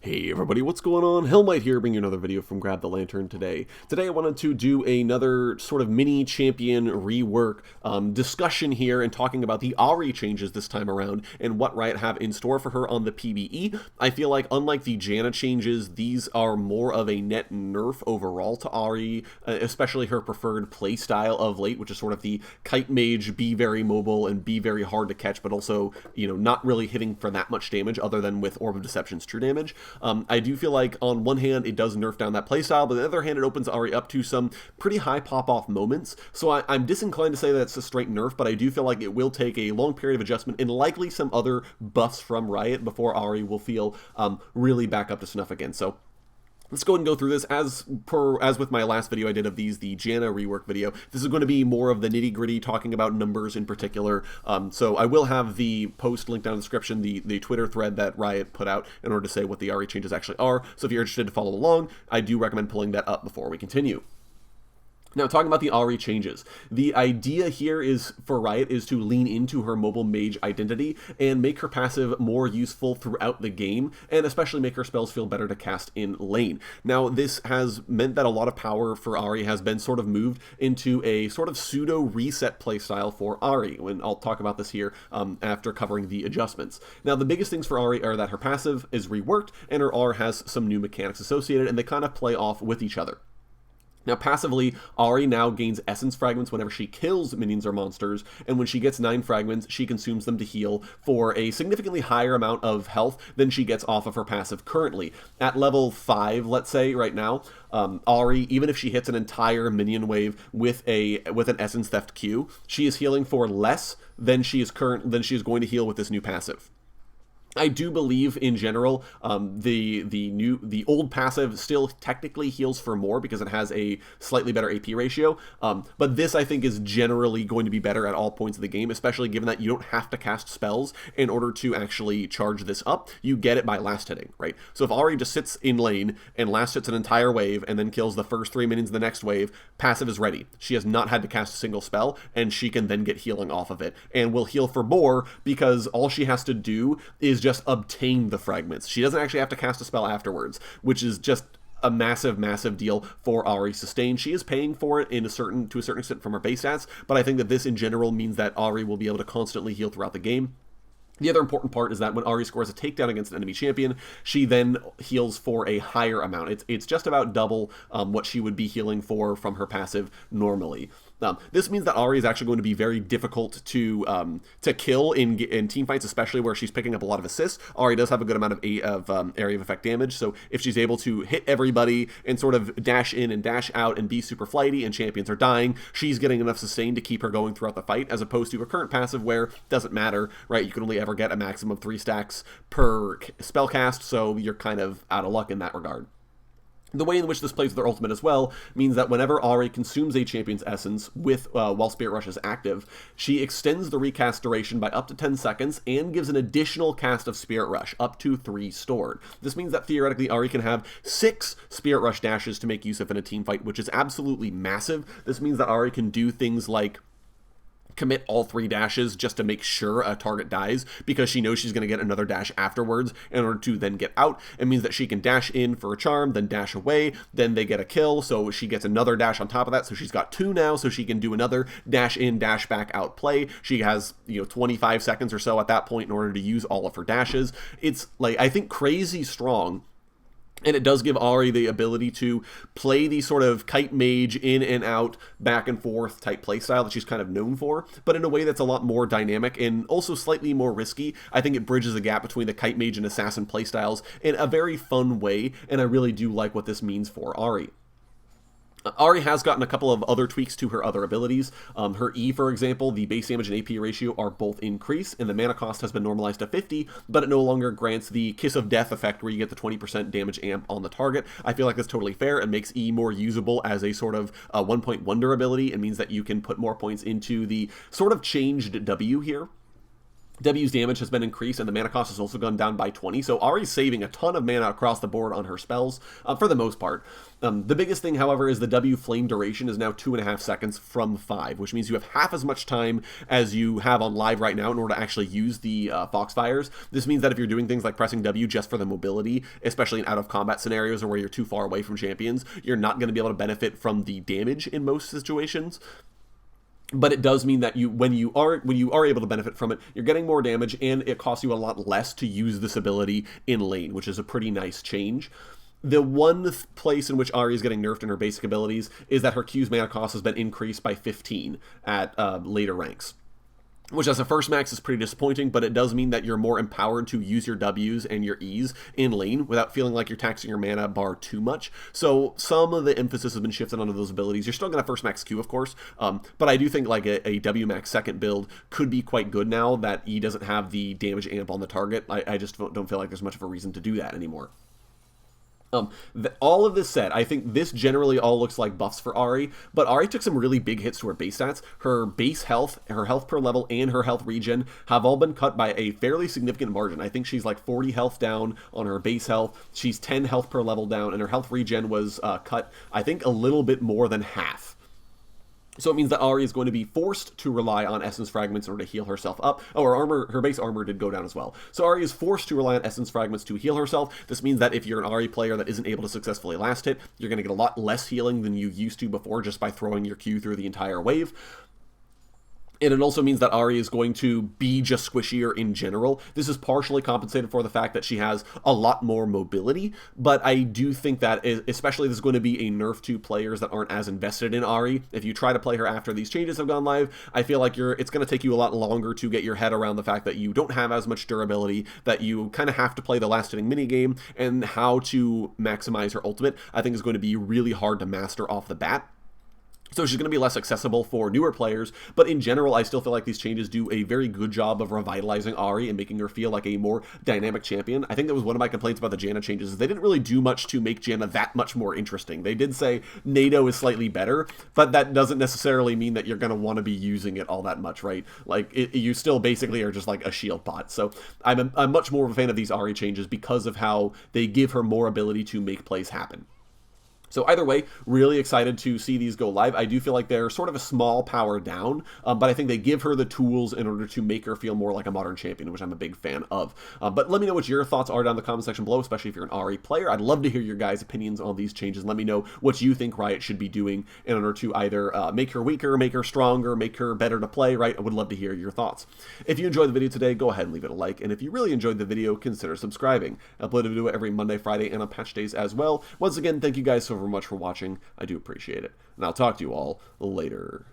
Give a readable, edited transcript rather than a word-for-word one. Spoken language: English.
Hey everybody, what's going on? Hellmite here, bringing you another video from Grab the Lantern today. Today I wanted to do another sort of mini champion rework discussion here and talking about the Ahri changes this time around and what Riot have in store for her on the PvE. I feel like unlike the Janna changes, these are more of a net nerf overall to Ahri, especially her preferred playstyle of late, which is sort of the kite mage, be very mobile and be very hard to catch, but also, not really hitting for that much damage other than with Orb of Deception's true damage. I do feel like on one hand it does nerf down that playstyle, but on the other hand it opens Ahri up to some pretty high pop-off moments. So I'm disinclined to say that it's a straight nerf, but I do feel like it will take a long period of adjustment and likely some other buffs from Riot before Ahri will feel really back up to snuff again. So let's go ahead and go through this. As with my last video I did of these, the Janna rework video, this is going to be more of the nitty-gritty, talking about numbers in particular. So I will have the post linked down in the description, the Twitter thread that Riot put out in order to say what the Ahri changes actually are. So if you're interested to follow along, I do recommend pulling that up before we continue. Now, talking about the Ahri changes, the idea here is for Riot is to lean into her mobile mage identity and make her passive more useful throughout the game, and especially make her spells feel better to cast in lane. Now, this has meant that a lot of power for Ahri has been sort of moved into a sort of pseudo reset playstyle for Ahri, and I'll talk about this here after covering the adjustments. Now, the biggest things for Ahri are that her passive is reworked, and her R has some new mechanics associated, and they kind of play off with each other. Now, passively, Ahri now gains essence fragments whenever she kills minions or monsters, and when she gets 9 fragments, she consumes them to heal for a significantly higher amount of health than she gets off of her passive currently. At level 5, let's say, right now, Ahri, even if she hits an entire minion wave with an essence theft Q, she is healing for less than she is going to heal with this new passive. I do believe in general the old passive still technically heals for more because it has a slightly better AP ratio, but this I think is generally going to be better at all points of the game, especially given that you don't have to cast spells in order to actually charge this up. You get it by last hitting, right? So if Ahri just sits in lane and last hits an entire wave and then kills the first 3 minions of the next wave, passive is ready. She has not had to cast a single spell, and she can then get healing off of it, and will heal for more because all she has to do is just obtain the fragments. She doesn't actually have to cast a spell afterwards, which is just a massive deal for Ahri sustain. She is paying for it to a certain extent from her base stats, but I think that this in general means that Ahri will be able to constantly heal throughout the game. The other important part is that when Ahri scores a takedown against an enemy champion, she then heals for a higher amount. It's just about double what she would be healing for from her passive normally. This means that Ahri is actually going to be very difficult to kill in teamfights, especially where she's picking up a lot of assists. Ahri does have a good amount of area of effect damage, so if she's able to hit everybody and sort of dash in and dash out and be super flighty and champions are dying, she's getting enough sustain to keep her going throughout the fight, as opposed to her current passive where it doesn't matter, right? You can only ever get a maximum of 3 stacks per spell cast, so you're kind of out of luck in that regard. The way in which this plays with her ultimate as well means that whenever Ahri consumes a champion's essence while Spirit Rush is active, she extends the recast duration by up to 10 seconds and gives an additional cast of Spirit Rush, up to 3 stored. This means that theoretically Ahri can have 6 Spirit Rush dashes to make use of in a team fight, which is absolutely massive. This means that Ahri can do things like commit all 3 dashes just to make sure a target dies, because she knows she's going to get another dash afterwards in order to then get out. It means that she can dash in for a charm, then dash away, then they get a kill, so she gets another dash on top of that, so she's got 2 now, so she can do another dash in, dash back out play. She has 25 seconds or so at that point in order to use all of her dashes. It's like, I think, crazy strong. And it does give Ahri the ability to play the sort of kite mage in and out, back and forth type playstyle that she's kind of known for, but in a way that's a lot more dynamic and also slightly more risky. I think it bridges the gap between the kite mage and assassin playstyles in a very fun way, and I really do like what this means for Ahri. Ahri has gotten a couple of other tweaks to her other abilities. Her E, for example, the base damage and AP ratio are both increased, and the mana cost has been normalized to 50, but it no longer grants the Kiss of Death effect where you get the 20% damage amp on the target. I feel like that's totally fair. It makes E more usable as a sort of one-point wonder ability. It means that you can put more points into the sort of changed W here. W's damage has been increased, and the mana cost has also gone down by 20, so Ahri's saving a ton of mana across the board on her spells, for the most part. The biggest thing, however, is the W flame duration is now 2.5 seconds from 5, which means you have half as much time as you have on live right now in order to actually use the Foxfires. This means that if you're doing things like pressing W just for the mobility, especially in out-of-combat scenarios or where you're too far away from champions, you're not going to be able to benefit from the damage in most situations. But it does mean that when you are able to benefit from it, you're getting more damage, and it costs you a lot less to use this ability in lane, which is a pretty nice change. The one place in which Ahri is getting nerfed in her basic abilities is that her Q's mana cost has been increased by 15 at later ranks, which as a first max is pretty disappointing, but it does mean that you're more empowered to use your W's and your E's in lane without feeling like you're taxing your mana bar too much. So some of the emphasis has been shifted onto those abilities. You're still going to have first max Q, of course, but I do think like a W max second build could be quite good now that E doesn't have the damage amp on the target. I just don't feel like there's much of a reason to do that anymore. All of this said, I think this generally all looks like buffs for Ahri, but Ahri took some really big hits to her base stats. Her base health, her health per level, and her health regen have all been cut by a fairly significant margin. I think she's like 40 health down on her base health, she's 10 health per level down, and her health regen was cut, I think, a little bit more than half. So it means that Ahri is going to be forced to rely on Essence Fragments in order to heal herself up. Oh, her base armor did go down as well. So Ahri is forced to rely on Essence Fragments to heal herself. This means that if you're an Ahri player that isn't able to successfully last hit, you're going to get a lot less healing than you used to before just by throwing your Q through the entire wave. And it also means that Ahri is going to be just squishier in general. This is partially compensated for the fact that she has a lot more mobility, but I do think that especially this is going to be a nerf to players that aren't as invested in Ahri. If you try to play her after these changes have gone live, I feel like it's going to take you a lot longer to get your head around the fact that you don't have as much durability, that you kind of have to play the last hitting minigame, and how to maximize her ultimate, I think is going to be really hard to master off the bat. So she's going to be less accessible for newer players, but in general, I still feel like these changes do a very good job of revitalizing Ahri and making her feel like a more dynamic champion. I think that was one of my complaints about the Janna changes, is they didn't really do much to make Janna that much more interesting. They did say NATO is slightly better, but that doesn't necessarily mean that you're going to want to be using it all that much, right? Like, you still basically are just like a shield bot. So I'm much more of a fan of these Ahri changes because of how they give her more ability to make plays happen. So either way, really excited to see these go live. I do feel like they're sort of a small power down, but I think they give her the tools in order to make her feel more like a modern champion, which I'm a big fan of. But let me know what your thoughts are down in the comment section below, especially if you're an Ahri player. I'd love to hear your guys' opinions on these changes. Let me know what you think Riot should be doing in order to either make her weaker, make her stronger, make her better to play, right? I would love to hear your thoughts. If you enjoyed the video today, go ahead and leave it a like, and if you really enjoyed the video, consider subscribing. I upload a video every Monday, Friday, and on patch days as well. Once again, thank you guys so very much for watching. I do appreciate it. And I'll talk to you all later.